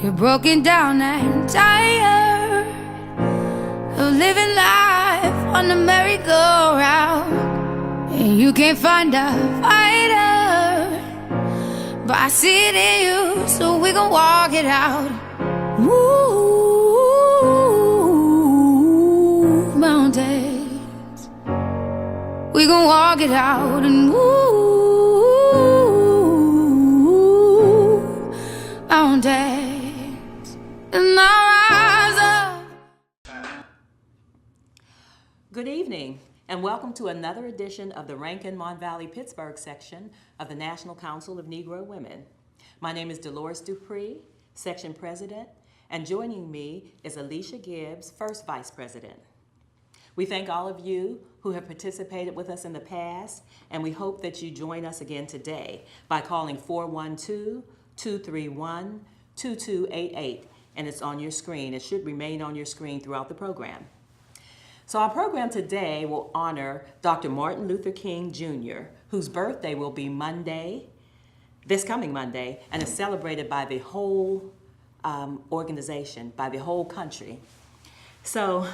You're broken down and tired of living life on the merry-go-round, and you can't find a fighter, but I see it in you, so we gon' walk it out. Move mountains, we gon' walk it out and move mountains, and I rise up. Good evening, and welcome to another edition of the Rankin Valley Pittsburgh section of the National Council of Negro Women. My name is Dolores Dupree, section president, and joining me is Alicia Gibbs, first vice president. We thank all of you who have participated with us in the past, and we hope that you join us again today by calling 412-231-2288, and it's on your screen. It should remain on your screen throughout the program. So our program today will honor Dr. Martin Luther King Jr., whose birthday will be Monday, this coming Monday, and is celebrated by the whole organization, by the whole country. So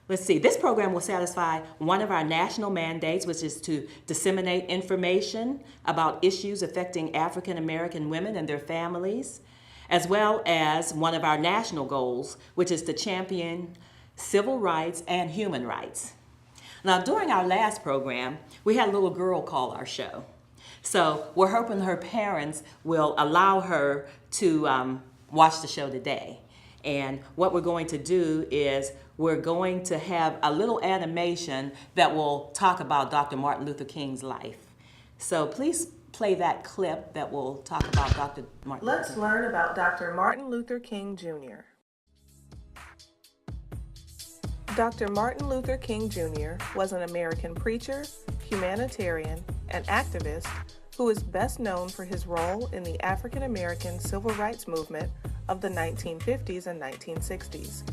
let's see, this program will satisfy one of our national mandates, which is to disseminate information about issues affecting African American women and their families, as well as one of our national goals, which is to champion civil rights and human rights. Now, during our last program, we had a little girl call our show. So we're hoping her parents will allow her to watch the show today. And what we're going to do is we're going to have a little animation that will talk about Dr. Martin Luther King's life. So please play that clip that will talk about Dr. Martin Luther King. Let's learn about Dr. Martin Luther King Jr. Dr. Martin Luther King Jr. was an American preacher, humanitarian, and activist who is best known for his role in the African American civil rights movement of the 1950s and 1960s.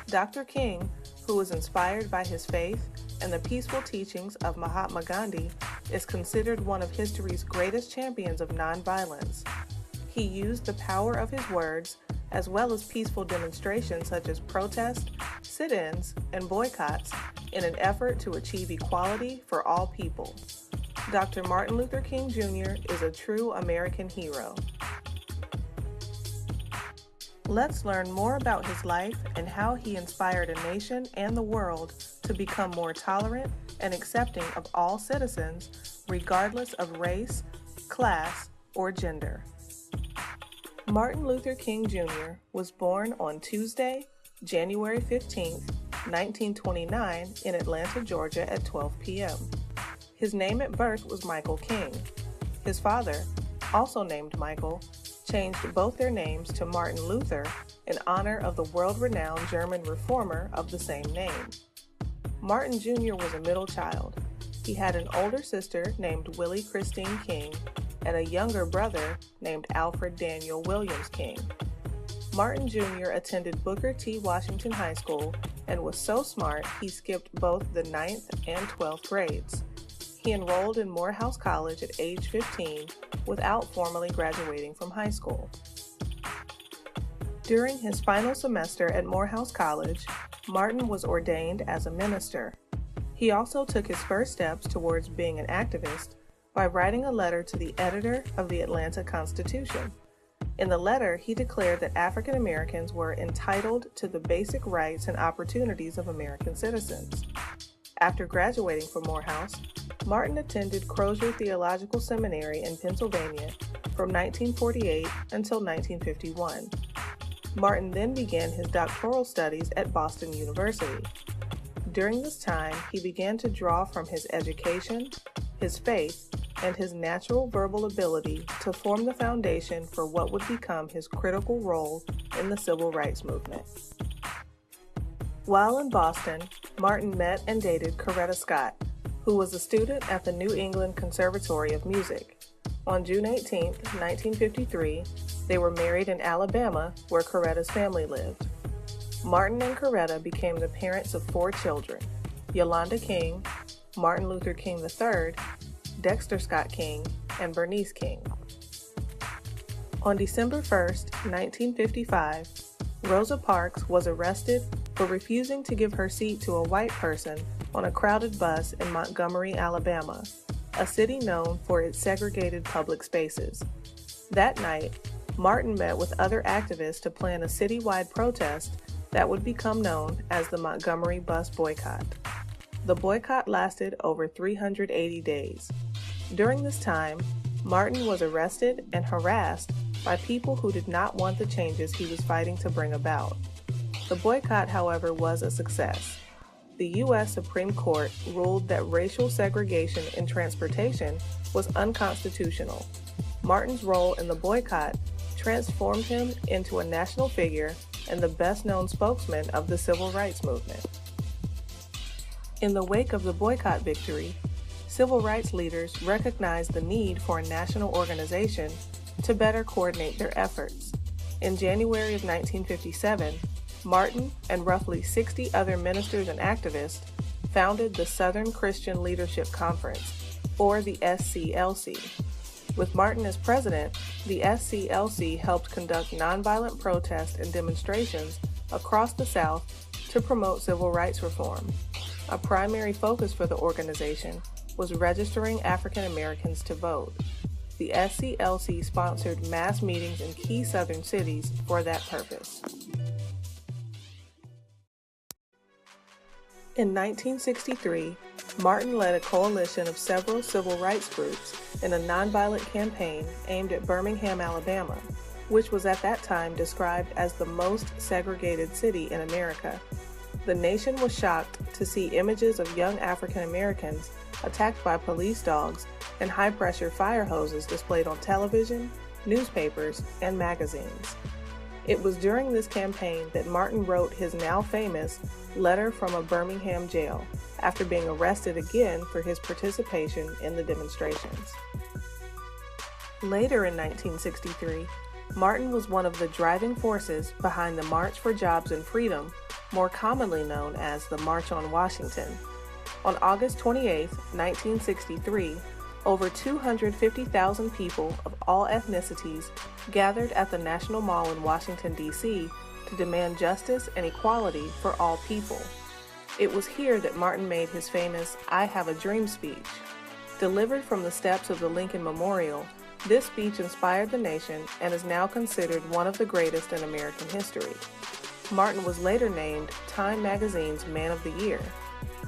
Dr. King, who was inspired by his faith and the peaceful teachings of Mahatma Gandhi, is considered one of history's greatest champions of nonviolence. He used the power of his words, as well as peaceful demonstrations such as protest, sit-ins, and boycotts, in an effort to achieve equality for all people. Dr. Martin Luther King Jr. is a true American hero. Let's learn more about his life and how he inspired a nation and the world to become more tolerant and accepting of all citizens, regardless of race, class, or gender. Martin Luther King Jr. was born on Tuesday, January 15, 1929, in Atlanta, Georgia at 12 p.m. His name at birth was Michael King. His father, also named Michael, changed both their names to Martin Luther in honor of the world-renowned German reformer of the same name. Martin Jr. was a middle child. He had an older sister named Willie Christine King and a younger brother named Alfred Daniel Williams King. Martin Jr. attended Booker T. Washington High School and was so smart he skipped both the 9th and 12th grades. He enrolled in Morehouse College at age 15 without formally graduating from high school. During his final semester at Morehouse College, Martin was ordained as a minister. He also took his first steps towards being an activist by writing a letter to the editor of the Atlanta Constitution. In the letter, he declared that African Americans were entitled to the basic rights and opportunities of American citizens. After graduating from Morehouse, Martin attended Crozier Theological Seminary in Pennsylvania from 1948 until 1951. Martin then began his doctoral studies at Boston University. During this time, he began to draw from his education, his faith, and his natural verbal ability to form the foundation for what would become his critical role in the civil rights movement. While in Boston, Martin met and dated Coretta Scott, who was a student at the New England Conservatory of Music. On June 18, 1953, they were married in Alabama, where Coretta's family lived. Martin and Coretta became the parents of 4 children: Yolanda King, Martin Luther King III, Dexter Scott King, and Bernice King. On December 1st, 1955, Rosa Parks was arrested for refusing to give her seat to a white person on a crowded bus in Montgomery, Alabama, a city known for its segregated public spaces. That night, Martin met with other activists to plan a citywide protest that would become known as the Montgomery Bus Boycott. The boycott lasted over 380 days. During this time, Martin was arrested and harassed by people who did not want the changes he was fighting to bring about. The boycott, however, was a success. The U.S. Supreme Court ruled that racial segregation in transportation was unconstitutional. Martin's role in the boycott transformed him into a national figure and the best-known spokesman of the civil rights movement. In the wake of the boycott victory, civil rights leaders recognized the need for a national organization to better coordinate their efforts. In January of 1957, Martin and roughly 60 other ministers and activists founded the Southern Christian Leadership Conference, or the SCLC. With Martin as president, the SCLC helped conduct nonviolent protests and demonstrations across the South to promote civil rights reform. A primary focus for the organization was registering African Americans to vote. The SCLC sponsored mass meetings in key Southern cities for that purpose. In 1963, Martin led a coalition of several civil rights groups in a nonviolent campaign aimed at Birmingham, Alabama, which was at that time described as the most segregated city in America. The nation was shocked to see images of young African Americans attacked by police dogs and high-pressure fire hoses displayed on television, newspapers, and magazines. It was during this campaign that Martin wrote his now famous Letter from a Birmingham Jail after being arrested again for his participation in the demonstrations. Later in 1963, Martin was one of the driving forces behind the March for Jobs and Freedom, more commonly known as the March on Washington. On August 28, 1963, over 250,000 people of all ethnicities gathered at the National Mall in Washington, D.C. to demand justice and equality for all people. It was here that Martin made his famous "I Have a Dream" speech. Delivered from the steps of the Lincoln Memorial, this speech inspired the nation and is now considered one of the greatest in American history. Martin was later named Time magazine's Man of the Year.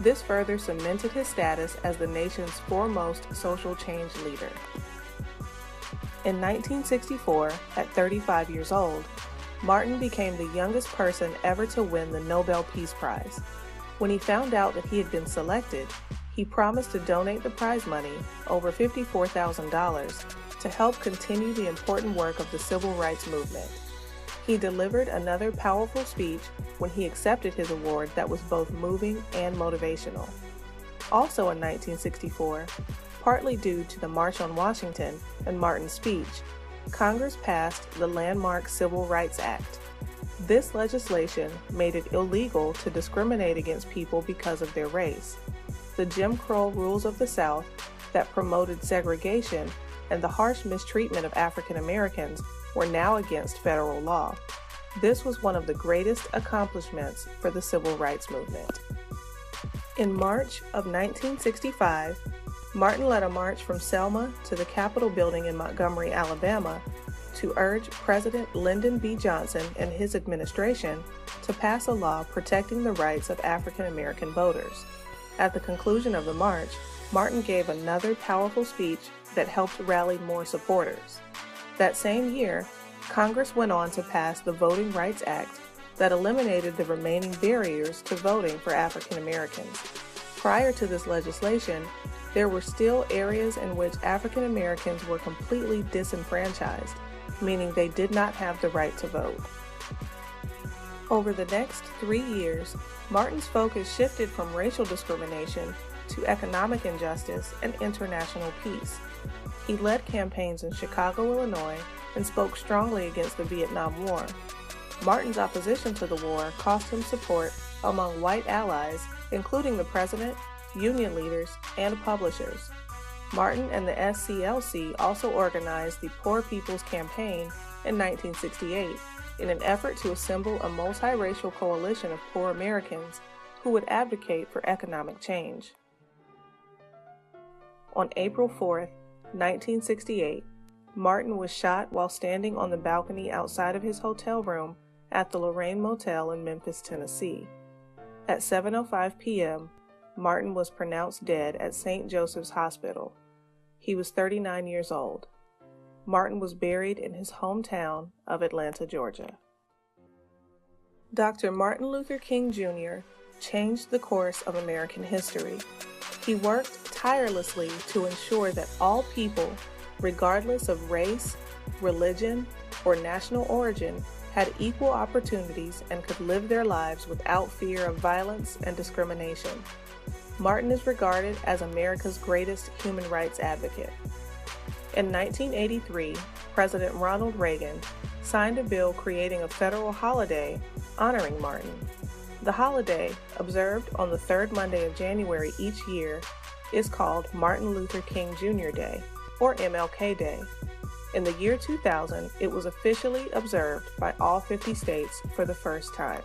This further cemented his status as the nation's foremost social change leader. In 1964, at 35 years old, Martin became the youngest person ever to win the Nobel Peace Prize. When he found out that he had been selected, he promised to donate the prize money, over $54,000, to help continue the important work of the civil rights movement. He delivered another powerful speech when he accepted his award that was both moving and motivational. Also in 1964, partly due to the March on Washington and Martin's speech, Congress passed the landmark Civil Rights Act. This legislation made it illegal to discriminate against people because of their race. The Jim Crow rules of the South that promoted segregation and the harsh mistreatment of African Americans were now against federal law. This was one of the greatest accomplishments for the civil rights movement. In March of 1965, Martin led a march from Selma to the Capitol building in Montgomery, Alabama, to urge President Lyndon B. Johnson and his administration to pass a law protecting the rights of African American voters. At the conclusion of the march, Martin gave another powerful speech that helped rally more supporters. That same year, Congress went on to pass the Voting Rights Act that eliminated the remaining barriers to voting for African Americans. Prior to this legislation, there were still areas in which African Americans were completely disenfranchised, meaning they did not have the right to vote. Over the next 3 years, Martin's focus shifted from racial discrimination to economic injustice and international peace. He led campaigns in Chicago, Illinois, and spoke strongly against the Vietnam War. Martin's opposition to the war cost him support among white allies, including the president, union leaders, and publishers. Martin and the SCLC also organized the Poor People's Campaign in 1968 in an effort to assemble a multiracial coalition of poor Americans who would advocate for economic change. On April 4, 1968, Martin was shot while standing on the balcony outside of his hotel room at the Lorraine Motel in Memphis, Tennessee. At 7:05 p.m., Martin was pronounced dead at St. Joseph's Hospital. He was 39 years old. Martin was buried in his hometown of Atlanta, Georgia. Dr. Martin Luther King Jr. changed the course of American history. He worked tirelessly to ensure that all people, regardless of race, religion, or national origin, had equal opportunities and could live their lives without fear of violence and discrimination. Martin is regarded as America's greatest human rights advocate. In 1983, President Ronald Reagan signed a bill creating a federal holiday honoring Martin. The holiday, observed on the third Monday of January each year, is called Martin Luther King Jr. Day, or MLK Day. In the year 2000, it was officially observed by all 50 states for the first time.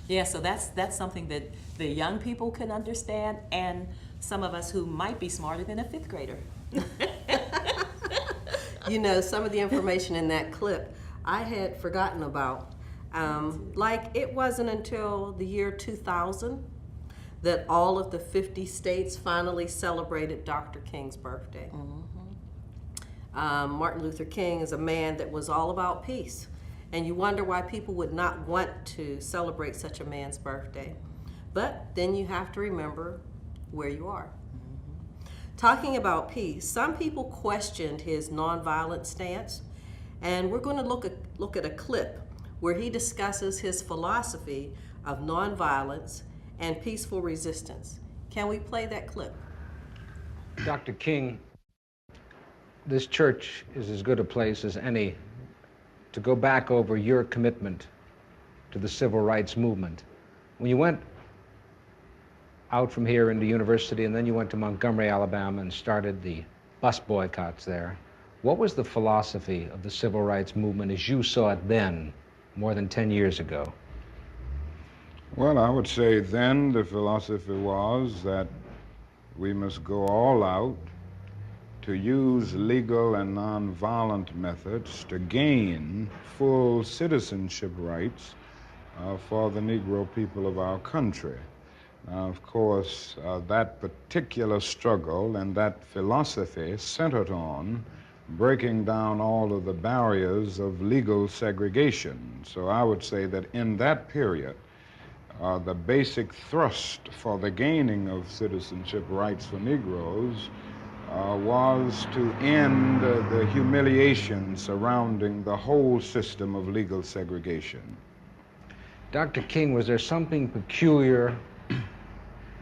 Yeah, so that's something that the young people can understand, and some of us who might be smarter than a fifth grader. You know, some of the information in that clip I had forgotten about. Like, it wasn't until the year 2000 that all of the 50 states finally celebrated Dr. King's birthday. Mm-hmm. Martin Luther King is a man that was all about peace. And you wonder why people would not want to celebrate such a man's birthday. But then you have to remember where you are. Mm-hmm. Talking about peace, some people questioned his nonviolent stance, and we're going to look at a clip where he discusses his philosophy of nonviolence and peaceful resistance. Can we play that clip? Dr. King, this church is as good a place as any to go back over your commitment to the civil rights movement. When you went out from here into university and then you went to Montgomery, Alabama and started the bus boycotts there, what was the philosophy of the civil rights movement as you saw it then, more than 10 years ago? Well, I would say then the philosophy was that we must go all out to use legal and nonviolent methods to gain full citizenship rights for the Negro people of our country. Now, of course, that particular struggle and that philosophy centered on breaking down all of the barriers of legal segregation. So I would say that in that period, the basic thrust for the gaining of citizenship rights for Negroes was to end the humiliation surrounding the whole system of legal segregation. Dr. King, was there something peculiar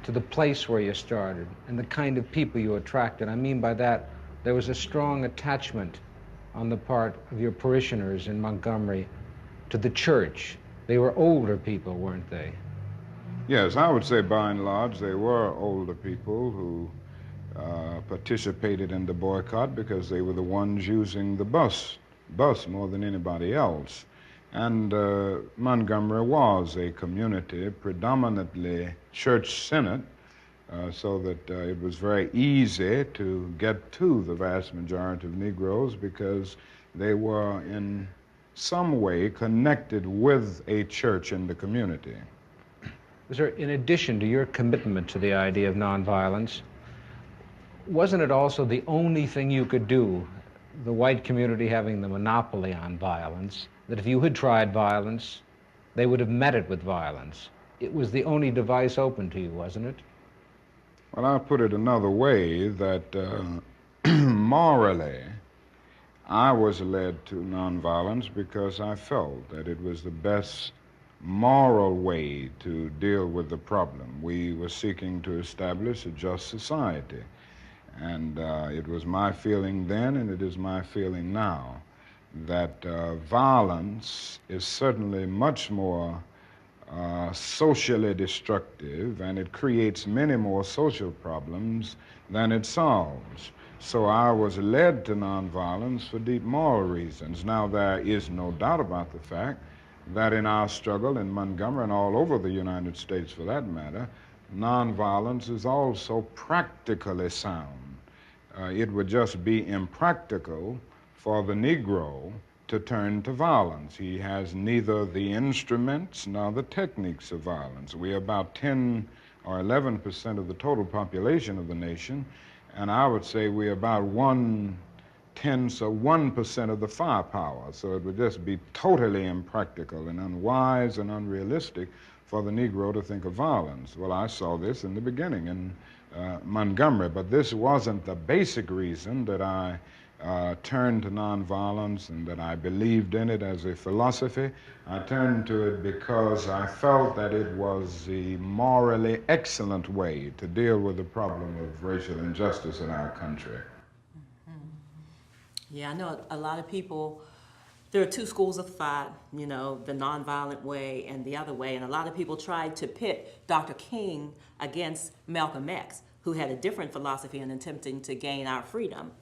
to the place where you started and the kind of people you attracted? I mean by that, there was a strong attachment on the part of your parishioners in Montgomery to the church. They were older people, weren't they? Yes, I would say by and large they were older people who participated in the boycott because they were the ones using the bus more than anybody else. And Montgomery was a community predominantly church-centered, so that it was very easy to get to the vast majority of Negroes because they were in some way connected with a church in the community. Was there, in addition to your commitment to the idea of nonviolence, wasn't it also the only thing you could do, the white community having the monopoly on violence, that if you had tried violence, they would have met it with violence? It was the only device open to you, wasn't it? Well, I'll put it another way, that morally, I was led to nonviolence because I felt that it was the best moral way to deal with the problem. We were seeking to establish a just society. And it was my feeling then, and it is my feeling now, that violence is certainly much more socially destructive, and it creates many more social problems than it solves. So I was led to nonviolence for deep moral reasons. Now, there is no doubt about the fact that in our struggle in Montgomery and all over the United States for that matter, nonviolence is also practically sound. It would just be impractical for the Negro to turn to violence. He has neither the instruments nor the techniques of violence. We are about 10 or 11% of the total population of the nation, and I would say we're about 1/10 of the firepower. So it would just be totally impractical and unwise and unrealistic for the Negro to think of violence. Well, I saw this in the beginning in Montgomery, but this wasn't the basic reason that I turned to nonviolence and that I believed in it as a philosophy. I turned to it because I felt that it was the morally excellent way to deal with the problem of racial injustice in our country. Yeah, I know a lot of people, there are two schools of thought, you know, the nonviolent way and the other way, and a lot of people tried to pit Dr. King against Malcolm X, who had a different philosophy in attempting to gain our freedom.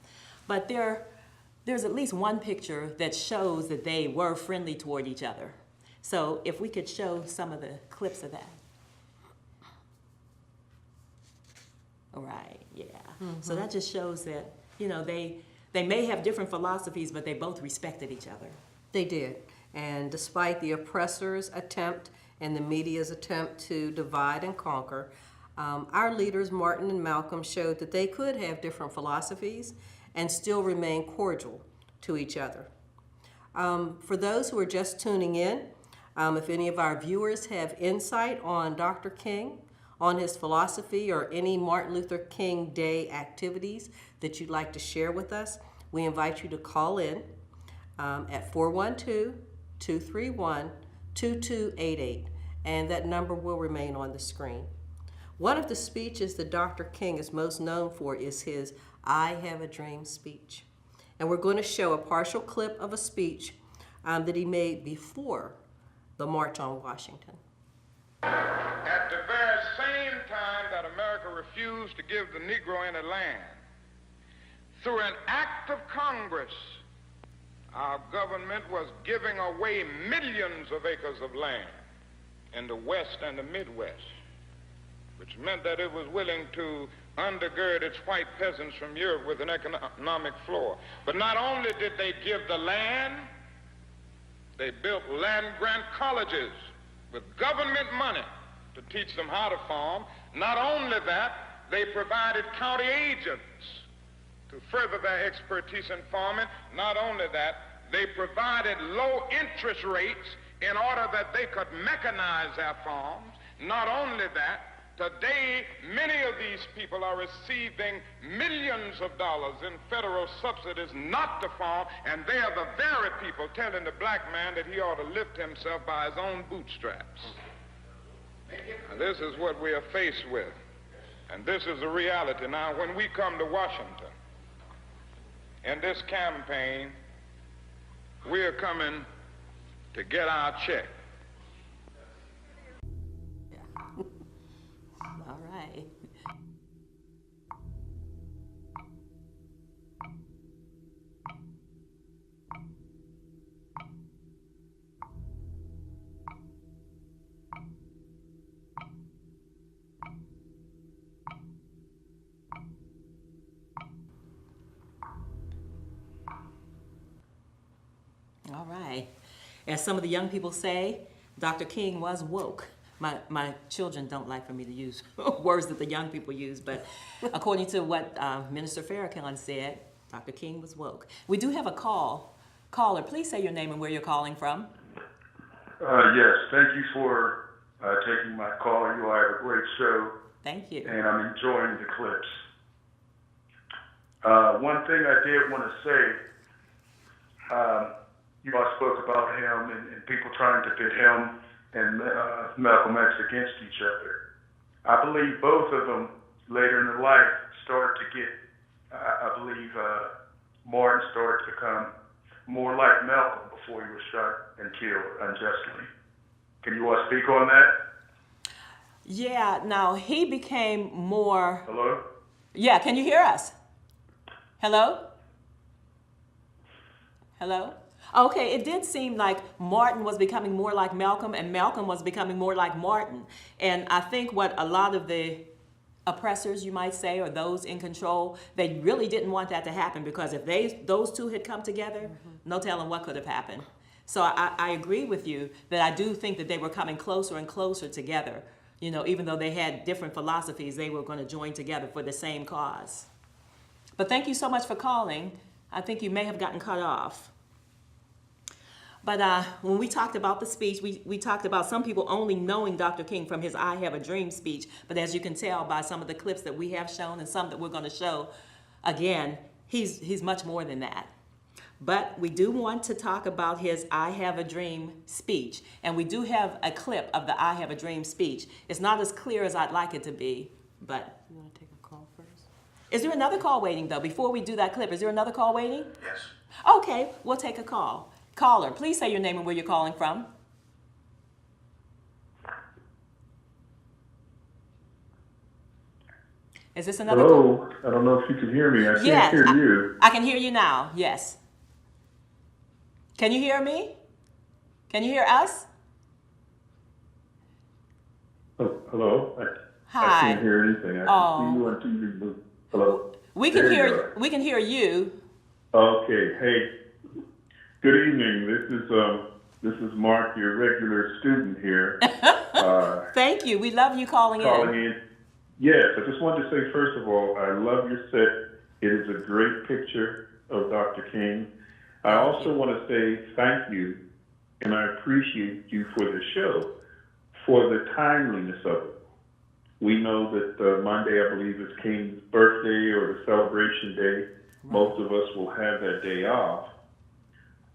But there's at least one picture that shows that they were friendly toward each other. So if we could show some of the clips of that. All right, yeah. So that just shows that, you know, they may have different philosophies, but they both respected each other. They did. And despite the oppressor's attempt and the media's attempt to divide and conquer, our leaders, Martin and Malcolm, showed that they could have different philosophies and still remain cordial to each other. For those who are just tuning in, if any of our viewers have insight on Dr. King, on his philosophy, or any Martin Luther King Day activities that you'd like to share with us, we invite you to call in at 412-231-2288, and that number will remain on the screen. One of the speeches that Dr. King is most known for is his I Have a Dream speech. And we're going to show a partial clip of a speech that he made before the March on Washington. At the very same time that America refused to give the Negro any land, through an act of Congress, our government was giving away millions of acres of land in the West and the Midwest, which meant that it was willing to undergird its white peasants from Europe with an economic floor. But not only did they give the land, they built land-grant colleges with government money to teach them how to farm. Not only that, they provided county agents to further their expertise in farming. Not only that, they provided low interest rates in order that they could mechanize their farms. Not only that, today, many of these people are receiving millions of dollars in federal subsidies not to farm, and they are the very people telling the black man that he ought to lift himself by his own bootstraps. Now, this is what we are faced with, and this is the reality. Now, when we come to Washington, in this campaign, we are coming to get our check. All right. All right. As some of the young people say, Dr. King was woke. My children don't like for me to use words that the young people use, but according to what Minister Farrakhan said, Dr. King was woke. We do have a caller. Please say your name and where you're calling from. Yes, thank you for taking my call. You all have a great show. Thank you. And I'm enjoying the clips. One thing I did want to say, you all spoke about him and people trying to pit him and Malcolm X against each other. I believe both of them later in their life started to get, I believe Martin started to become more like Malcolm before he was shot and killed unjustly. Can you all speak on that? Yeah, now he became more. Hello? Yeah, can you hear us? Hello? Hello? Okay, it did seem like Martin was becoming more like Malcolm and Malcolm was becoming more like Martin. And I think what a lot of the oppressors, you might say, or those in control, they really didn't want that to happen, because if those two had come together, no telling what could have happened. So I agree with you that I do think that they were coming closer and closer together. You know, even though they had different philosophies, they were going to join together for the same cause. But thank you so much for calling. I think you may have gotten cut off. But when we talked about the speech, we talked about some people only knowing Dr. King from his I Have a Dream speech. But as you can tell by some of the clips that we have shown and some that we're going to show, again, he's much more than that. But we do want to talk about his I Have a Dream speech. And we do have a clip of the I Have a Dream speech. It's not as clear as I'd like it to be, but... You want to take a call first? Is there another call waiting, though? Before we do that clip, is there another call waiting? Yes. Okay, we'll take a call. Caller, please say your name and where you're calling from. Is this another call? Hello? I don't know if you can hear me. I can't hear you. I can hear you now, yes. Can you hear me? Can you hear us? Oh, hello? Hi. I can't hear anything. I can see you on TV. Hello? We can There you hear go. we can hear you. Okay. Hey, good evening. This is Mark, your regular student here. Thank you. We love you calling in. Yes, I just wanted to say, first of all, I love your set. It is a great picture of Dr. King. I also want to say thank you, and I appreciate you for the show, for the timeliness of it. We know that Monday, I believe, is King's birthday or the celebration day. Most of us will have that day off.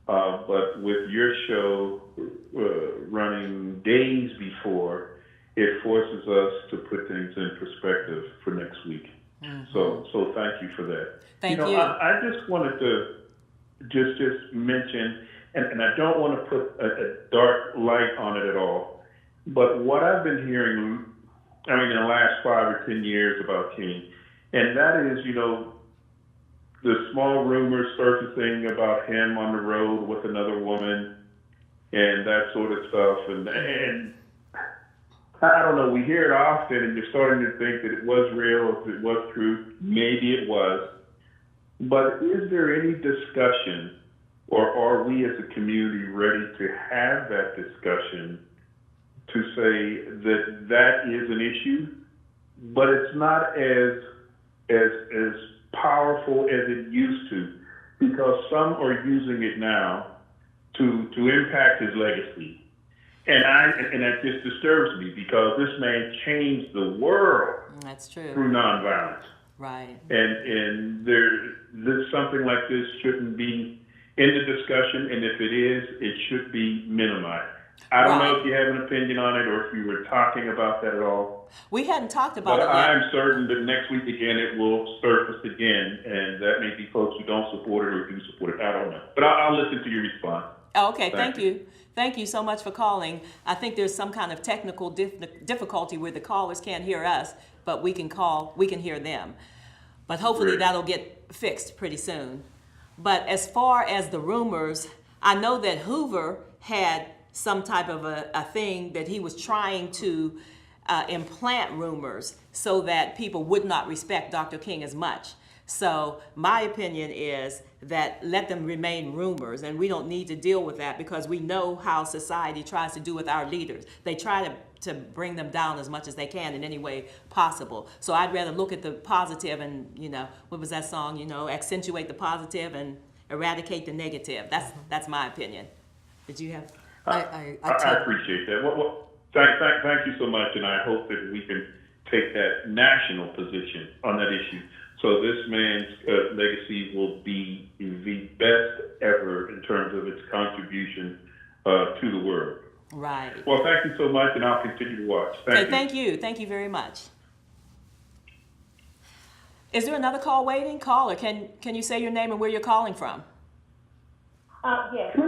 But with your show running days before, it forces us to put things in perspective for next week. Mm-hmm. So thank you for that. Thank you. I just wanted to just mention, and I don't want to put a dark light on it at all, but what I've been hearing, I mean, in the last 5 or 10 years about King, and that is, the small rumors surfacing about him on the road with another woman and that sort of stuff. And I don't know, we hear it often and you're starting to think that it was real, if it was true. Maybe it was. But is there any discussion, or are we as a community ready to have that discussion to say that that is an issue, but it's not as powerful as it used to, because some are using it now to impact his legacy. And that just disturbs me, because this man changed the world. That's true. Through nonviolence. Right. And something like this shouldn't be in the discussion, and if it is, it should be minimized. I don't know if you have an opinion on it, or if you were talking about that at all. We hadn't talked about it yet. But I'm certain that next week again it will surface again, and that may be folks who don't support it or do support it. I don't know. But I'll listen to your response. Oh, okay, thank you. Thank you so much for calling. I think there's some kind of technical difficulty where the callers can't hear us, but we can hear them. But hopefully that'll get fixed pretty soon. But as far as the rumors, I know that Hoover had some type of a thing that he was trying to implant rumors so that people would not respect Dr. King as much. So my opinion is that let them remain rumors, and we don't need to deal with that, because we know how society tries to do with our leaders. They try to bring them down as much as they can in any way possible. So I'd rather look at the positive and, what was that song, accentuate the positive and eradicate the negative. That's my opinion. Did you have? I appreciate that. Well, thank you so much, and I hope that we can take that national position on that issue. So this man's legacy will be the best ever in terms of its contribution to the world. Right. Well, thank you so much, and I'll continue to watch. Thank you. Thank you. Thank you very much. Is there another call waiting? Caller, can you say your name and where you're calling from? Yes, my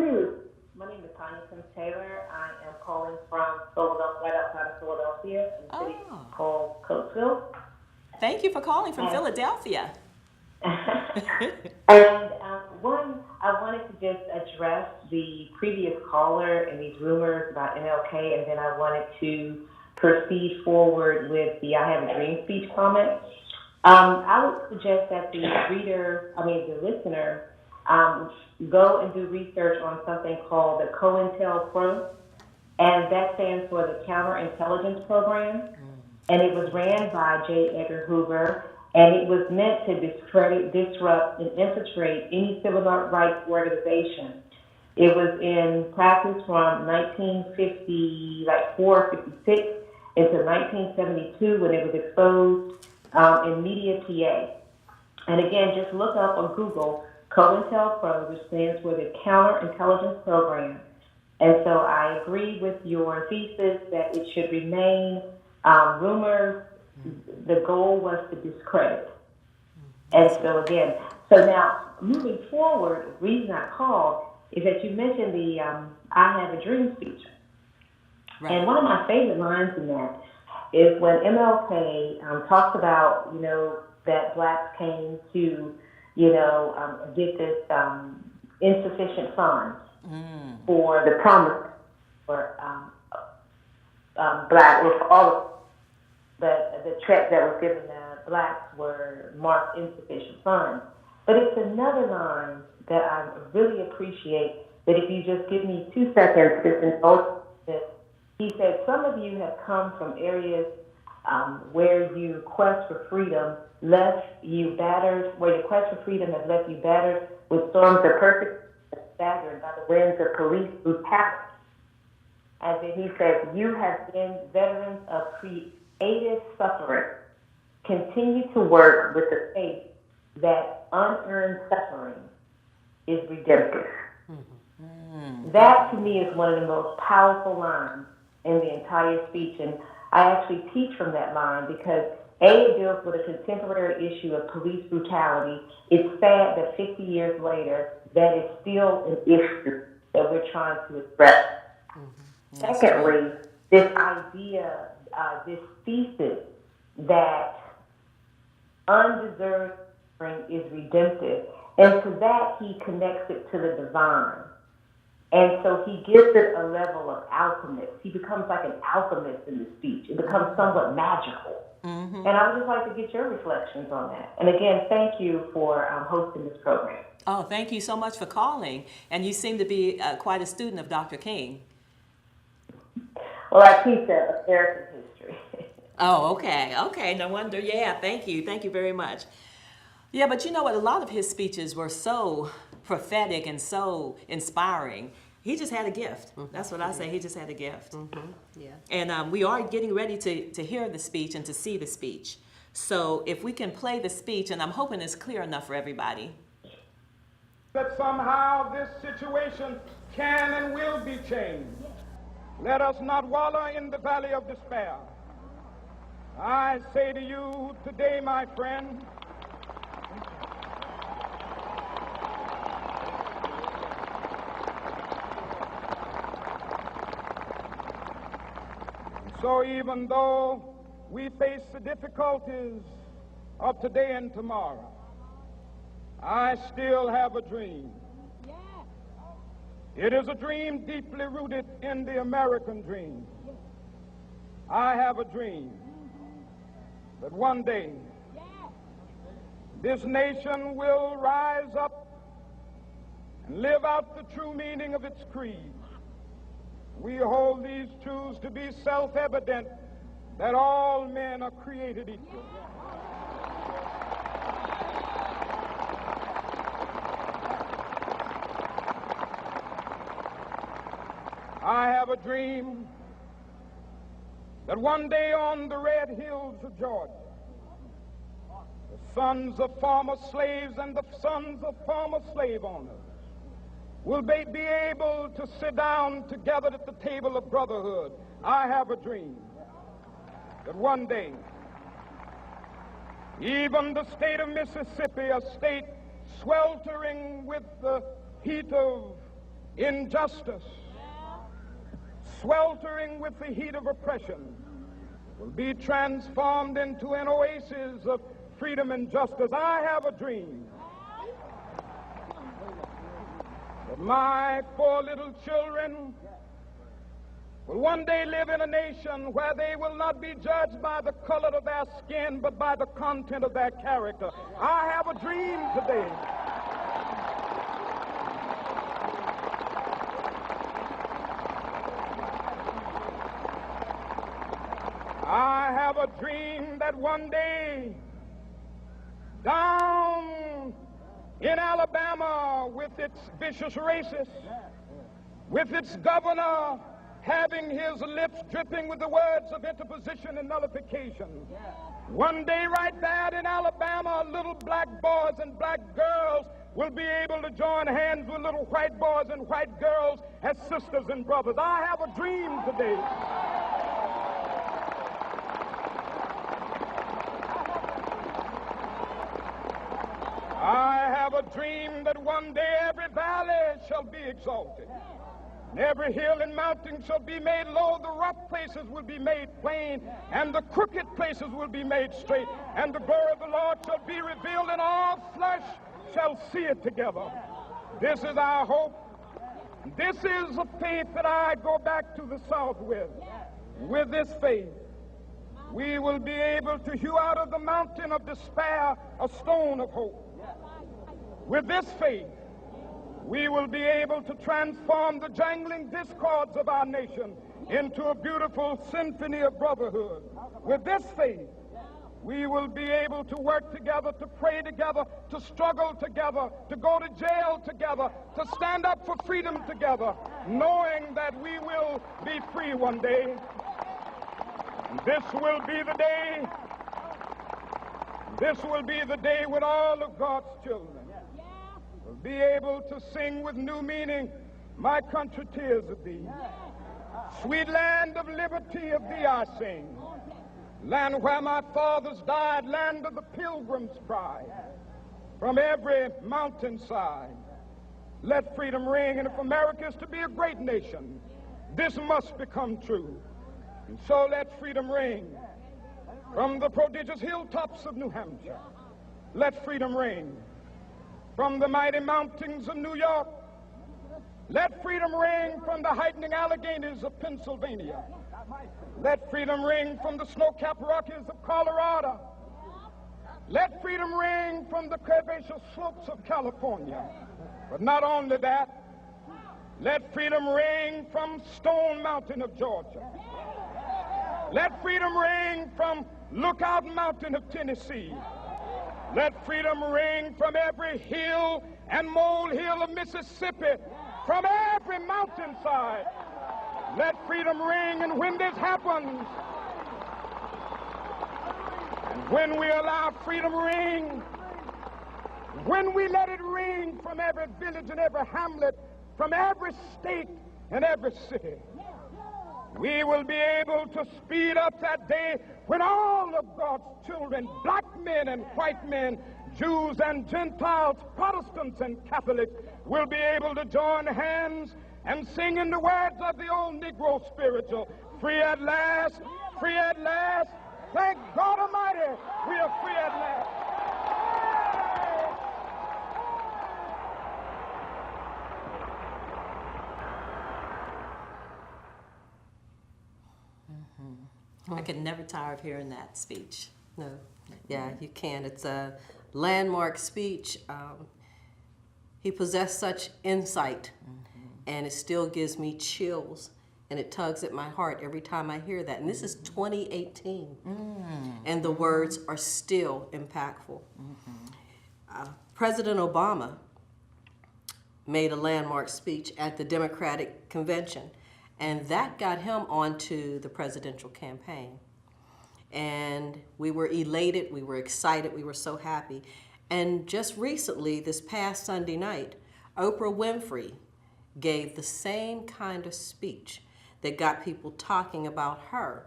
name is Tanya Sims Taylor. I am calling from Philadelphia, right outside of Philadelphia, in a city called Coatesville. Thank you for calling from Philadelphia. And one, I wanted to just address the previous caller and these rumors about MLK, and then I wanted to proceed forward with the I Have a Dream speech comment. I would suggest that the listener, go and do research on something called the COINTELPRO, and that stands for the Counterintelligence Program, and it was ran by J. Edgar Hoover, and it was meant to discredit, disrupt, and infiltrate any civil rights organization. It was in practice from 1954, 56 into 1972 when it was exposed in Media, PA. And again, just look up on Google COINTELPRO, which stands for the Counterintelligence Program. And so I agree with your thesis that it should remain rumors. The goal was to discredit. And so again, so now moving forward, the reason I called is that you mentioned the I Have a Dream speech. Right. And one of my favorite lines in that is when MLK talks about, that blacks came to, get this insufficient funds for the promise for black, or for all of the check that was given to blacks were marked insufficient funds. But it's another line that I really appreciate, that if you just give me 2 seconds, he said, some of you have come from areas where your quest for freedom left you battered, where your quest for freedom has left you battered with storms of persecution, staggered by the winds of police brutality. And then he says, you have been veterans of creative suffering. Continue to work with the faith that unearned suffering is redemptive. Mm-hmm. That to me is one of the most powerful lines in the entire speech, and I actually teach from that line because it deals with a contemporary issue of police brutality. It's sad that 50 years later, that is still an issue that we're trying to address. Mm-hmm. Secondly, this idea, this thesis that undeserved suffering is redemptive, and to that he connects it to the divine. And so he gives it a level of alchemist. He becomes like an alchemist in the speech. It becomes somewhat magical. Mm-hmm. And I would just like to get your reflections on that. And again, thank you for hosting this program. Oh, thank you so much for calling. And you seem to be quite a student of Dr. King. Well, I teach American history. Oh, okay. Okay, no wonder. Yeah, thank you. Thank you very much. Yeah, but you know what? A lot of his speeches were so prophetic and so inspiring. He just had a gift. Mm-hmm. That's what I say. He just had a gift. Mm-hmm. Yeah. And we are getting ready to hear the speech and to see the speech. So if we can play the speech, and I'm hoping it's clear enough for everybody. That somehow this situation can and will be changed. Let us not wallow in the valley of despair. I say to you today, my friend, so even though we face the difficulties of today and tomorrow, I still have a dream. It is a dream deeply rooted in the American dream. I have a dream that one day this nation will rise up and live out the true meaning of its creed. We hold these truths to be self-evident, that all men are created equal. I have a dream that one day on the red hills of Georgia, the sons of former slaves and the sons of former slave owners will be able to sit down together at the table of brotherhood. I have a dream that one day, even the state of Mississippi, a state sweltering with the heat of injustice, sweltering with the heat of oppression, will be transformed into an oasis of freedom and justice. I have a dream that my 4 little children will one day live in a nation where they will not be judged by the color of their skin, but by the content of their character. I have a dream today I have a dream that one day down in Alabama, with its vicious racists, with its governor having his lips dripping with the words of interposition and nullification, one day right there in Alabama, little black boys and black girls will be able to join hands with little white boys and white girls as sisters and brothers. I have a dream today. I have a dream that one day every valley shall be exalted, and every hill and mountain shall be made low, the rough places will be made plain, and the crooked places will be made straight, and the glory of the Lord shall be revealed, and all flesh shall see it together. This is our hope. This is a faith that I go back to the South with. With this faith, we will be able to hew out of the mountain of despair a stone of hope. With this faith, we will be able to transform the jangling discords of our nation into a beautiful symphony of brotherhood. With this faith, we will be able to work together, to pray together, to struggle together, to go to jail together, to stand up for freedom together, knowing that we will be free one day. This will be the day. This will be the day when all of God's children will be able to sing with new meaning, my country, tears of thee. Sweet land of liberty, of thee I sing. Land where my fathers died, land of the pilgrim's pride. From every mountainside, let freedom ring. And if America is to be a great nation, this must become true. And so let freedom ring. From the prodigious hilltops of New Hampshire, let freedom ring. From the mighty mountains of New York, let freedom ring. From the heightening Alleghenies of Pennsylvania, let freedom ring. From the snow-capped Rockies of Colorado, let freedom ring. From the curvaceous slopes of California. But not only that, let freedom ring from Stone Mountain of Georgia. Let freedom ring from Lookout Mountain of Tennessee. Let freedom ring from every hill and molehill of Mississippi, from every mountainside. Let freedom ring, and when this happens, and when we allow freedom ring, when we let it ring from every village and every hamlet, from every state and every city, we will be able to speed up that day when all of God's children, black men and white men, Jews and Gentiles, Protestants and Catholics, will be able to join hands and sing in the words of the old Negro spiritual, free at last, free at last. Thank God Almighty, we are free at last. I could never tire of hearing that speech. No, yeah, you can. It's a landmark speech. He possessed such insight, and it still gives me chills, and it tugs at my heart every time I hear that. And this is 2018, and the words are still impactful. President Obama made a landmark speech at the Democratic Convention, and that got him onto the presidential campaign. And we were elated, we were excited, we were so happy. And just recently, this past Sunday night, Oprah Winfrey gave the same kind of speech that got people talking about her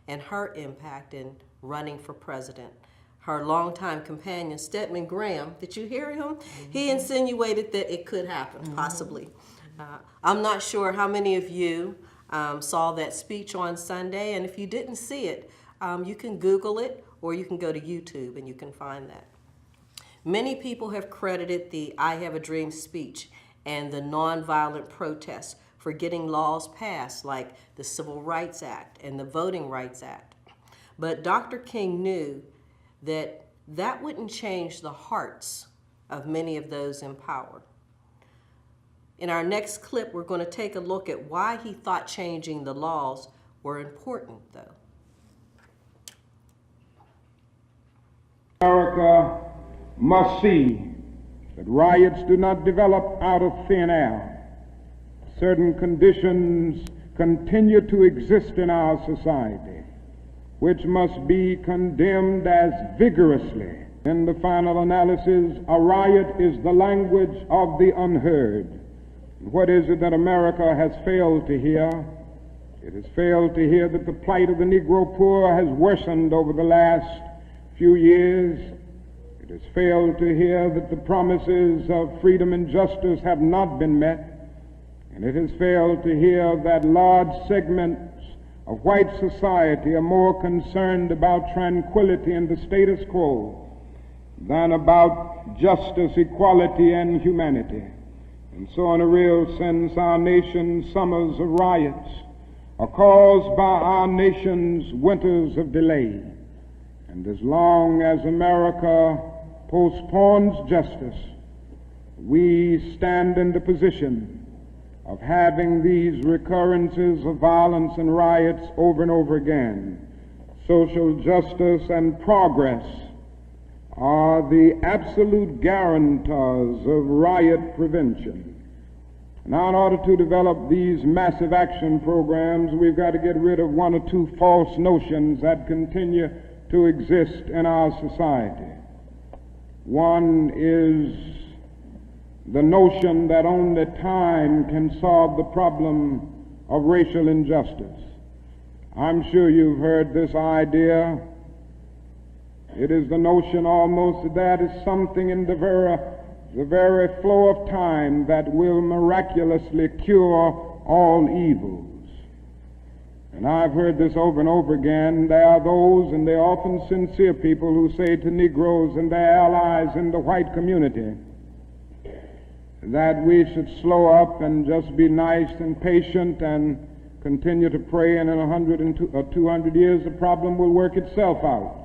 and her impact in running for president. Her longtime companion, Stedman Graham, did you hear him? He insinuated that it could happen, possibly. I'm not sure how many of you saw that speech on Sunday, and if you didn't see it, you can Google it or you can go to YouTube and you can find that. Many people have credited the I Have a Dream speech and the nonviolent protests for getting laws passed like the Civil Rights Act and the Voting Rights Act. But Dr. King knew that that wouldn't change the hearts of many of those in power. In our next clip, we're going to take a look at why he thought changing the laws were important, though. America must see that riots do not develop out of thin air. Certain conditions continue to exist in our society, which must be condemned as vigorously. In the final analysis, a riot is the language of the unheard. What is it that America has failed to hear? It has failed to hear that the plight of the Negro poor has worsened over the last few years. It has failed to hear that the promises of freedom and justice have not been met. And it has failed to hear that large segments of white society are more concerned about tranquility and the status quo than about justice, equality, and humanity. And so in a real sense, our nation's summers of riots are caused by our nation's winters of delay. And as long as America postpones justice, we stand in the position of having these recurrences of violence and riots over and over again. Social justice and progress are the absolute guarantors of riot prevention. Now, in order to develop these massive action programs, we've got to get rid of one or two false notions that continue to exist in our society. One is the notion that only time can solve the problem of racial injustice. I'm sure you've heard this idea. It is the notion almost that is something in the very flow of time that will miraculously cure all evils. And I've heard this over and over again. There are those, and they're often sincere people, who say to Negroes and their allies in the white community that we should slow up and just be nice and patient and continue to pray, and in 100 or 200 years the problem will work itself out,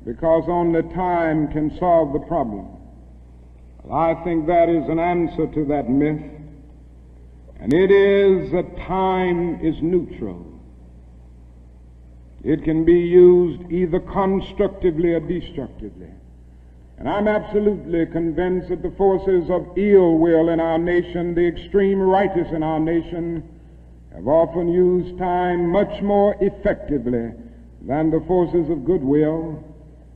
because only time can solve the problem. Well, I think that is an answer to that myth, and it is that time is neutral. It can be used either constructively or destructively. And I'm absolutely convinced that the forces of ill will in our nation, the extreme righteous in our nation, have often used time much more effectively than the forces of goodwill.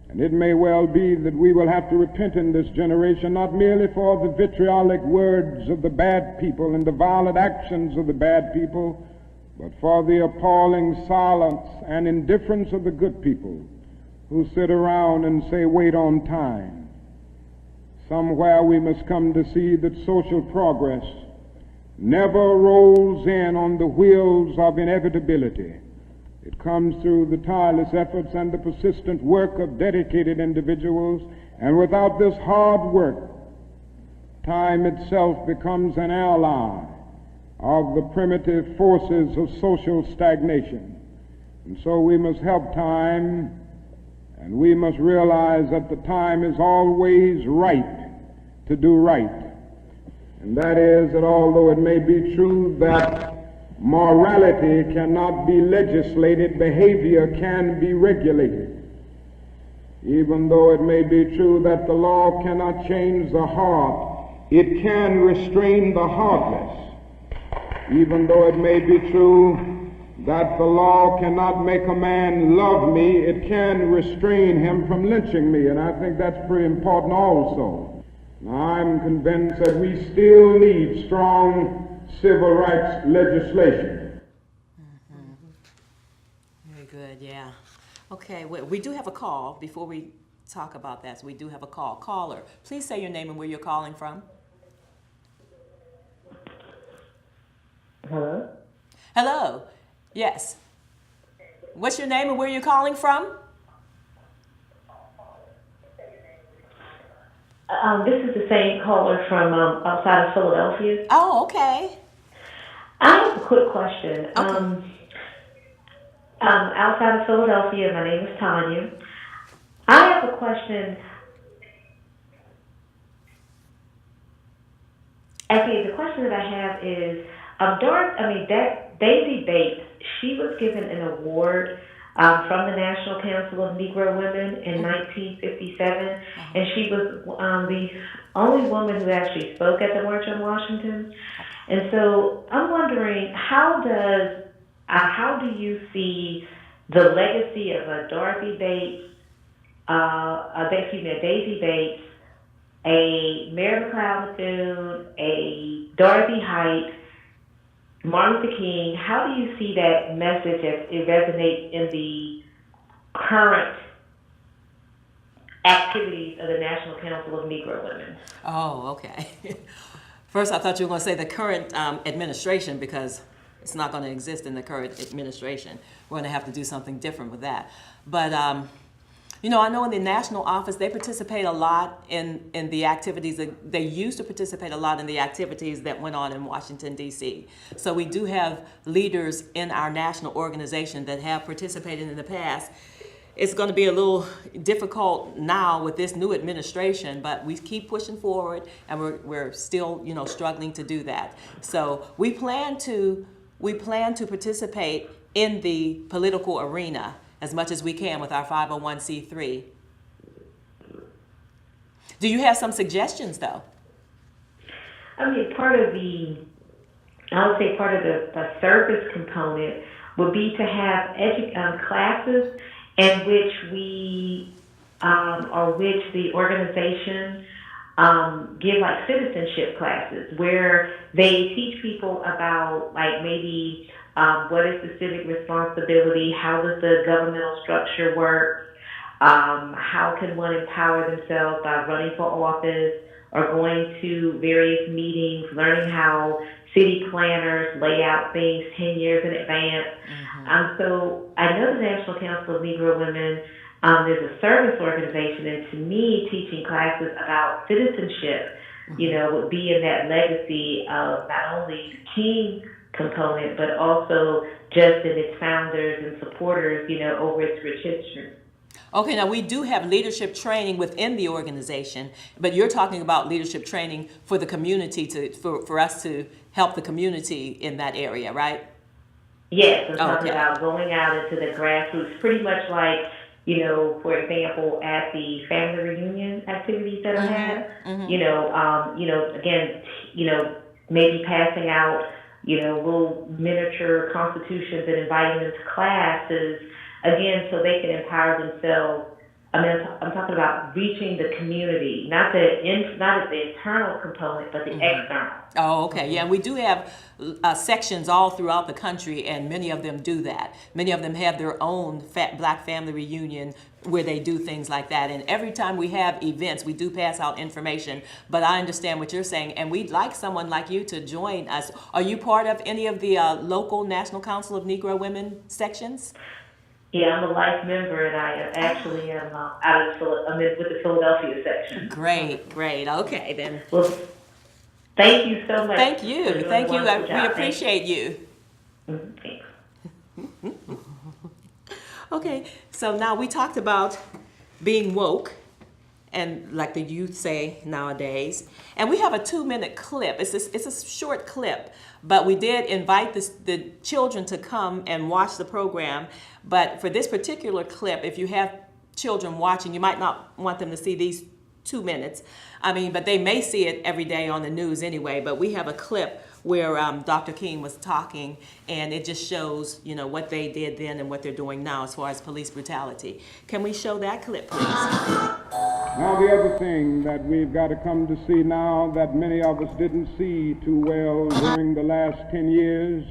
And it may well be that we will have to repent in this generation, not merely for the vitriolic words of the bad people and the violent actions of the bad people, but for the appalling silence and indifference of the good people who sit around and say, wait on time. Somewhere we must come to see that social progress never rolls in on the wheels of inevitability. It comes through the tireless efforts and the persistent work of dedicated individuals, and without this hard work, time itself becomes an ally of the primitive forces of social stagnation. And so we must help time, and we must realize that the time is always right to do right. And that is that although it may be true that morality cannot be legislated, behavior can be regulated. Even though it may be true that the law cannot change the heart, it can restrain the heartless. Even though it may be true that the law cannot make a man love me, it can restrain him from lynching me, and I think that's pretty important also. Now, I'm convinced that we still need strong civil rights legislation. Very good, yeah. Okay, we do have a call before we talk about that, so we do have a call. Caller, please say your name and where you're calling from. Hello? Hello. Yes. What's your name and where you're calling from? This is the same caller from outside of Philadelphia. Oh, okay. I have a quick question. Okay. Outside of Philadelphia, my name is Tanya. I have a question. Okay, the question that I have is, Daisy Bates, she was given an award from the National Council of Negro Women in 1957, and she was the only woman who actually spoke at the March on Washington. And so I'm wondering, how do you see the legacy of a Daisy Bates, a Mary McLeod Bethune, a Dorothy Height, Martin Luther King? How do you see that message as it resonates in the current activities of the National Council of Negro Women? Oh, okay. First, I thought you were going to say the current administration, because it's not going to exist in the current administration. We're going to have to do something different with that. But I know in the national office, they participate a lot in the activities. They used to participate a lot in the activities that went on in Washington, D.C. So we do have leaders in our national organization that have participated in the past. It's going to be a little difficult now with this new administration, but we keep pushing forward, and we're still, struggling to do that. So we plan to participate in the political arena as much as we can with our 501c3. Do you have some suggestions, though? Part of the service component would be to have classes in which which the organization give like citizenship classes where they teach people about maybe what is the civic responsibility, how does the governmental structure work, how can one empower themselves by running for office or going to various meetings, learning how city planners lay out things 10 years in advance. So I know the National Council of Negro Women, there's a service organization, and to me, teaching classes about citizenship, would be in that legacy of not only the King component, but also just in its founders and supporters, over its rich history. Okay, now we do have leadership training within the organization, but you're talking about leadership training for the community, for us to help the community in that area, right? Yes, I'm talking about going out into the grassroots, pretty much like, for example, at the family reunion activities that I had, again, maybe passing out, little miniature constitutions and inviting them to classes, again, so they can empower themselves. I'm talking about reaching the community, not the internal component, but the external. Oh, okay. Yeah, and we do have sections all throughout the country, and many of them do that. Many of them have their own Black family reunion where they do things like that. And every time we have events, we do pass out information. But I understand what you're saying, and we'd like someone like you to join us. Are you part of any of the local National Council of Negro Women sections? Yeah, I'm a life member, and I actually am I'm with the Philadelphia section. Great. Okay, then. Well, thank you so much. Thank you. We appreciate you. Thanks. Okay, so now we talked about being woke, and like the youth say nowadays, and we have a 2-minute clip. It's a short clip, but we did invite the children to come and watch the program. But for this particular clip, if you have children watching, you might not want them to see these 2 minutes. But they may see it every day on the news anyway. But we have a clip where Dr. King was talking, and it just shows, what they did then and what they're doing now as far as police brutality. Can we show that clip, please? Now, the other thing that we've got to come to see now that many of us didn't see too well during the last 10 years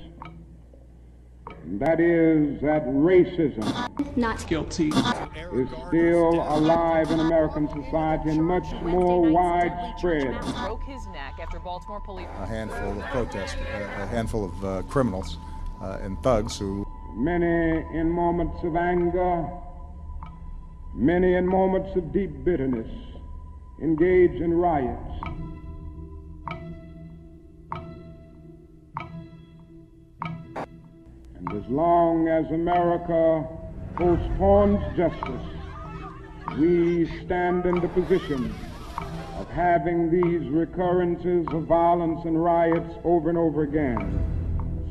and that is that racism Not guilty. is still alive in American society and much more widespread. Broke his neck after Baltimore police. A handful of protesters, a handful of criminals and thugs who. Many in moments of anger, many in moments of deep bitterness, engage in riots. And as long as America postpones justice, we stand in the position of having these recurrences of violence and riots over and over again.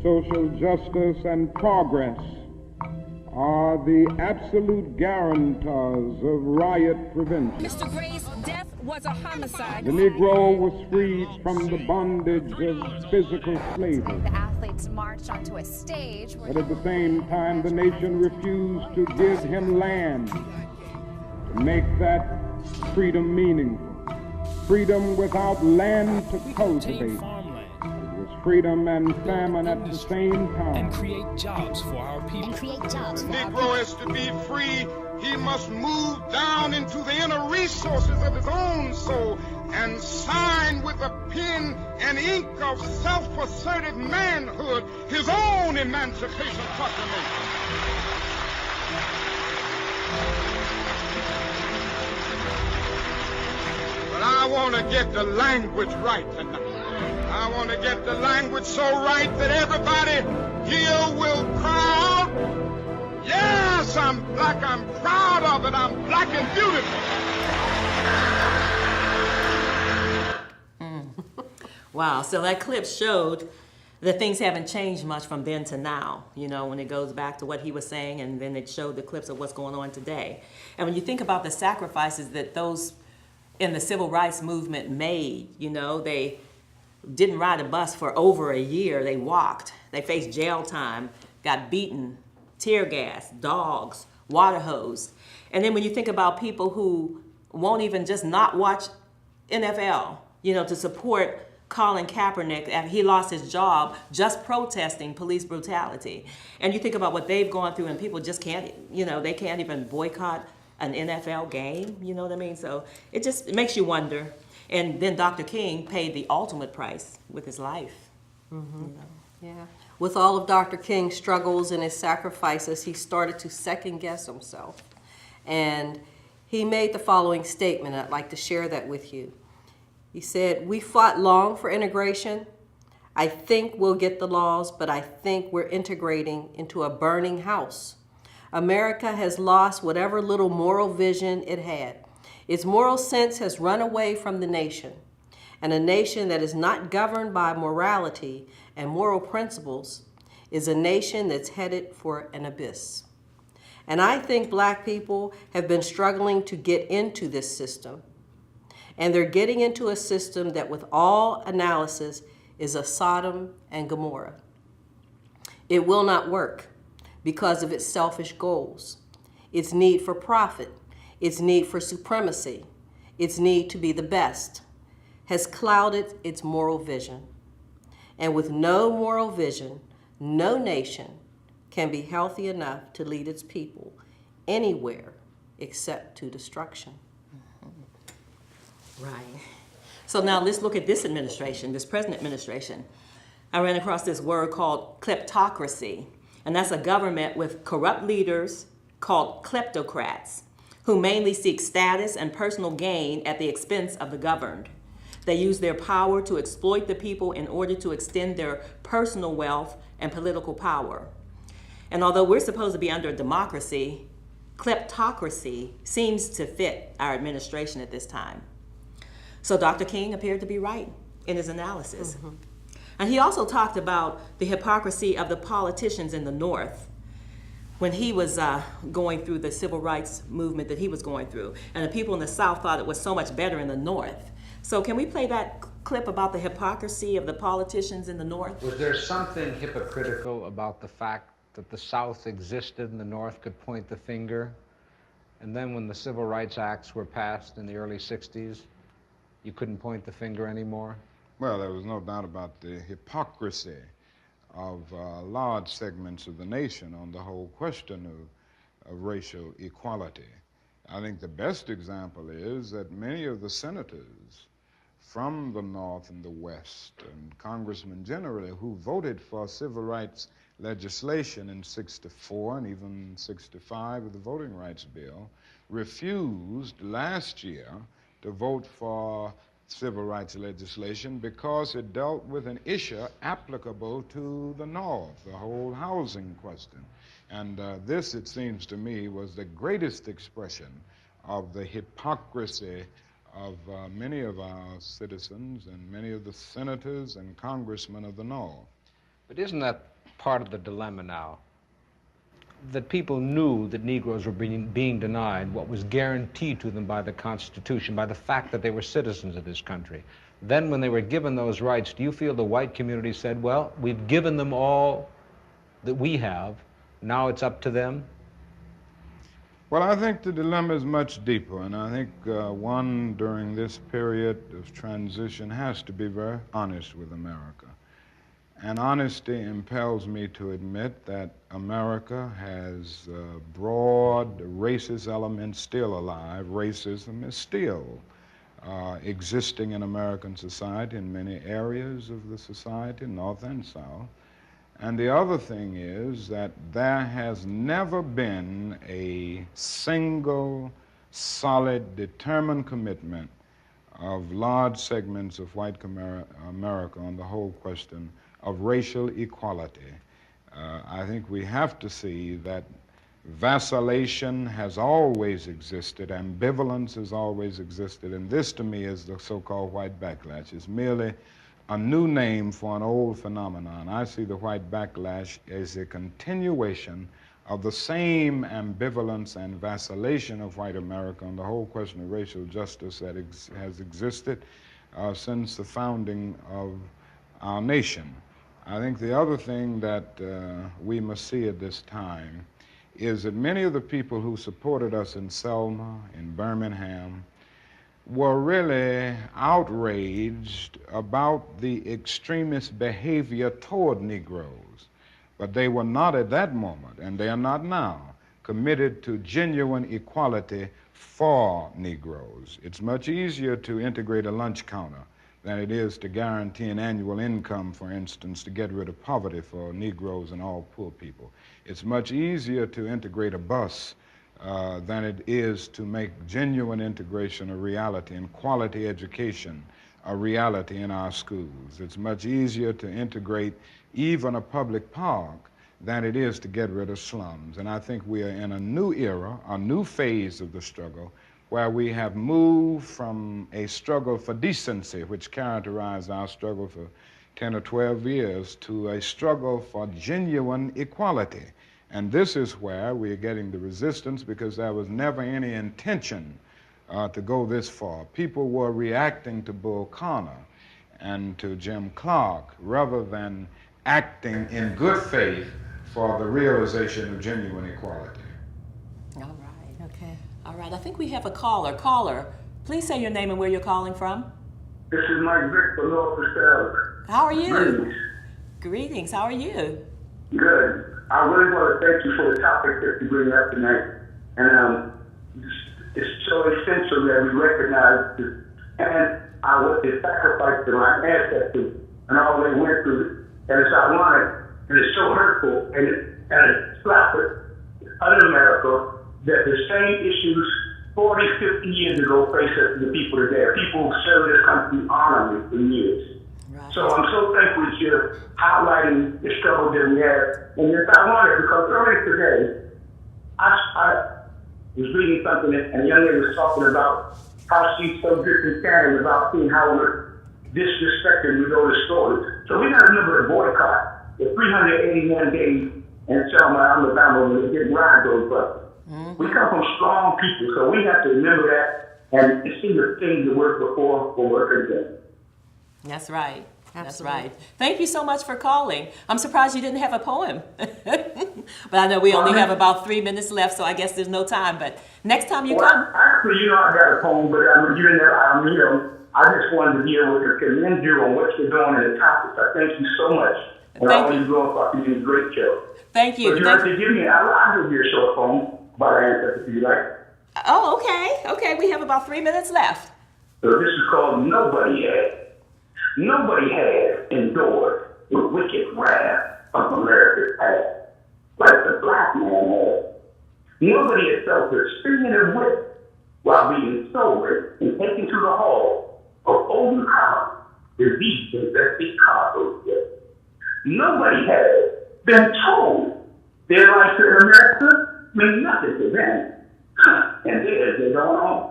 Social justice and progress are the absolute guarantors of riot prevention. Mr. Gray's death was a homicide. The Negro was freed from the bondage of physical slavery. The athletes marched onto a stage. But at the same time, the nation refused to give him land to make that freedom meaningful. Freedom without land to cultivate. Freedom and famine at the same time. And create jobs for our people. The Negro is to be free. He must move down into the inner resources of his own soul and sign with a pen and ink of self-assertive manhood his own Emancipation Proclamation. But I want to get the language right tonight. I want to get the language so right that everybody here will cry out, yes, I'm black, I'm proud of it, I'm black and beautiful. Wow, so that clip showed that things haven't changed much from then to now, you know, when it goes back to what he was saying, and then it showed the clips of what's going on today. And when you think about the sacrifices that those in the civil rights movement made, you know, they didn't ride a bus for over a year. They walked. They faced jail time, got beaten, tear gas, dogs, water hose. And then when you think about people who won't even just not watch NFL, you know, to support Colin Kaepernick after he lost his job just protesting police brutality. And you think about what they've gone through, and people just can't, you know, they can't even boycott an NFL game, you know what I mean? So it makes you wonder. And then Dr. King paid the ultimate price with his life. Mm-hmm. You know? Yeah. With all of Dr. King's struggles and his sacrifices, he started to second guess himself. And he made the following statement. I'd like to share that with you. He said, "We fought long for integration. I think we'll get the laws, but I think we're integrating into a burning house. America has lost whatever little moral vision it had. Its moral sense has run away from the nation, and a nation that is not governed by morality and moral principles is a nation that's headed for an abyss. And I think black people have been struggling to get into this system, and they're getting into a system that with all analysis is a Sodom and Gomorrah. It will not work because of its selfish goals, its need for profit, its need for supremacy, its need to be the best, has clouded its moral vision. And with no moral vision, no nation can be healthy enough to lead its people anywhere except to destruction." Right. So now let's look at this administration, this present administration. I ran across this word called kleptocracy, and that's a government with corrupt leaders called kleptocrats, who mainly seek status and personal gain at the expense of the governed. They use their power to exploit the people in order to extend their personal wealth and political power. And although we're supposed to be under a democracy, kleptocracy seems to fit our administration at this time. So Dr. King appeared to be right in his analysis. Mm-hmm. And he also talked about the hypocrisy of the politicians in the North when he was going through the civil rights movement that he was going through. And the people in the South thought it was so much better in the North. So can we play that clip about the hypocrisy of the politicians in the North? Was there something hypocritical about the fact that the South existed and the North could point the finger? And then when the Civil Rights Acts were passed in the early 60s, you couldn't point the finger anymore? Well, there was no doubt about the hypocrisy of large segments of the nation on the whole question of racial equality. I think the best example is that many of the senators from the North and the West, and congressmen generally, who voted for civil rights legislation in '64 and even '65 with the Voting Rights Bill, refused last year to vote for civil rights legislation because it dealt with an issue applicable to the North, the whole housing question. And this, it seems to me, was the greatest expression of the hypocrisy of many of our citizens and many of the senators and congressmen of the North. But isn't that part of the dilemma now? That people knew that Negroes were being denied what was guaranteed to them by the Constitution, by the fact that they were citizens of this country. Then when they were given those rights, do you feel the white community said, well, we've given them all that we have, now it's up to them? Well, I think the dilemma is much deeper, and I think one during this period of transition has to be very honest with America. And honesty impels me to admit that America has broad racist elements still alive. Racism is still existing in American society in many areas of the society, North and South. And the other thing is that there has never been a single, solid, determined commitment of large segments of white America on the whole question of racial equality. I think we have to see that vacillation has always existed, ambivalence has always existed, and this to me is the so-called white backlash. It's merely a new name for an old phenomenon. I see the white backlash as a continuation of the same ambivalence and vacillation of white America on the whole question of racial justice that has existed since the founding of our nation. I think the other thing that we must see at this time is that many of the people who supported us in Selma, in Birmingham, were really outraged about the extremist behavior toward Negroes. But they were not at that moment, and they are not now, committed to genuine equality for Negroes. It's much easier to integrate a lunch counter than it is to guarantee an annual income, for instance, to get rid of poverty for Negroes and all poor people. It's much easier to integrate a bus than it is to make genuine integration a reality and quality education a reality in our schools. It's much easier to integrate even a public park than it is to get rid of slums. And I think we are in a new era, a new phase of the struggle, where we have moved from a struggle for decency, which characterized our struggle for 10 or 12 years, to a struggle for genuine equality. And this is where we are getting the resistance, because there was never any intention to go this far. People were reacting to Bull Connor and to Jim Clark rather than acting in good faith for the realization of genuine equality. All right. Okay. All right. I think we have a caller. Caller, please say your name and where you're calling from. This is Mike Vick from North Establish. How are you? Greetings. Greetings. How are you? Good. I really want to thank you for the topic that you bring up tonight. And it's so essential that we recognize this, and what they sacrificed to my ancestors and all they went through. And it's ironic, and it's so hurtful, and it's slapping other America that the same issues 40, 50 years ago face the people today. People who served this country honorably for years. Right. So I'm so thankful that you're highlighting the struggle that we had. And it's ironic because earlier today, I was reading something and a young lady was talking about how she's so discontented about seeing how we're disrespected we go to stores. So we got to remember the boycott, the 381 days in Selma, Alabama, when they didn't ride those buses. Mm-hmm. We come from strong people, so we have to remember that and see the things that worked before will work again. That's right. Absolutely. That's right. Thank you so much for calling. I'm surprised you didn't have a poem. But I know we only have about 3 minutes left, so I guess there's no time. But next time you come. Actually, I got a poem, but I just wanted to be able to commend you on what you're doing in the topics. I thank you so much. And I want you to go and fucking do a great show. Thank you. But you have to give me, I'll give you a short phone about an answer if you like. Oh, okay. Okay, we have about 3 minutes left. So this is called Nobody Had. Nobody had endured the wicked wrath of America's past, like the black man had. Nobody had felt the stinging of whip while being sobered and taken to the hall of overcome disease-infested cargo ships. Nobody had been told their life in America meant nothing to them, and theirs they don't own.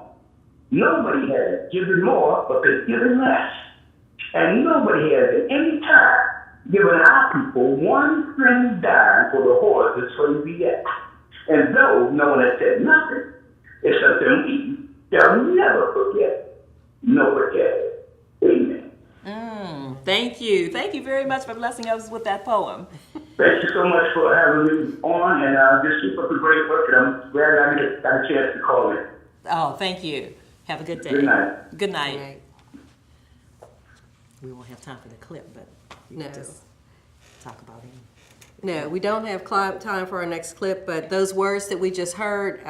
Nobody has given more but been given less. And nobody has at any time given our people one friendly dime for the horrors of slavery yet. And though no one has said nothing, it's something we shall never forget. Nobody has. Amen. Thank you. Thank you very much for blessing us with that poem. Thank you so much for having me on, and just keep up the great work, and I'm glad I got a chance to call in. Oh, thank you. Have a good day. Good night. Good night. We won't have time for the clip, but you can just talk about him. No, we don't have time for our next clip, but those words that we just heard,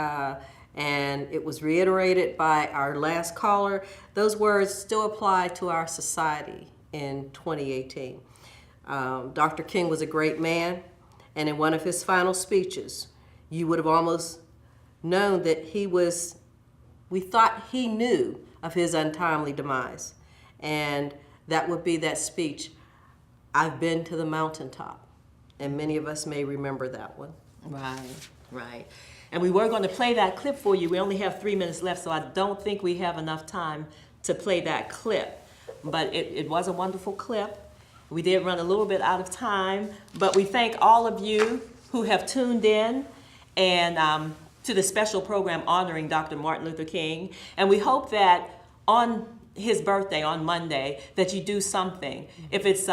and it was reiterated by our last caller, those words still apply to our society in 2018. Dr. King was a great man, and in one of his final speeches, you would have almost known that we thought he knew of his untimely demise. And that would be that speech, "I've been to the mountaintop." And many of us may remember that one. Right. And we were going to play that clip for you. We only have 3 minutes left, so I don't think we have enough time to play that clip. But it was a wonderful clip. We did run a little bit out of time, but we thank all of you who have tuned in and to the special program honoring Dr. Martin Luther King. And we hope that on his birthday, on Monday, that you do something. If it's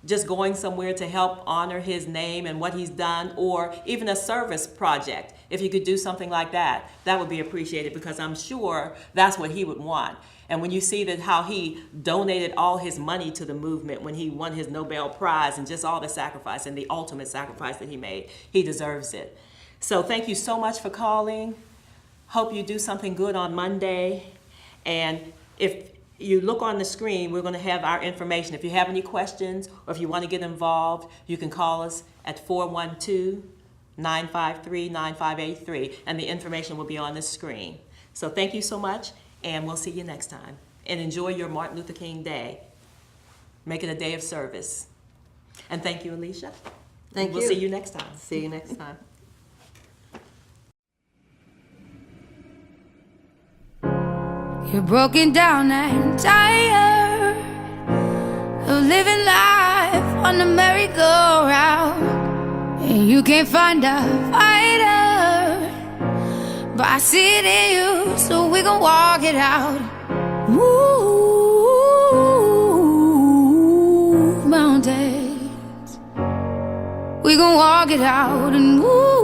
just going somewhere to help honor his name and what he's done, or even a service project, if you could do something like that, that would be appreciated, because I'm sure that's what he would want. And when you see that how he donated all his money to the movement when he won his Nobel Prize, and just all the sacrifice and the ultimate sacrifice that he made, he deserves it. So thank you so much for calling. Hope you do something good on Monday. And if you look on the screen, we're going to have our information. If you have any questions or if you want to get involved, you can call us at 412-953-9583, and the information will be on the screen. So thank you so much, and we'll see you next time. And enjoy your Martin Luther King Day. Make it a day of service. And thank you, Alicia. Thank you. We'll see you next time. See you next time. You're broken down and tired of living life on the merry-go-round, and you can't find a fighter, but I see it in you, so we gon' walk it out. Move mountains, we gon' walk it out and move.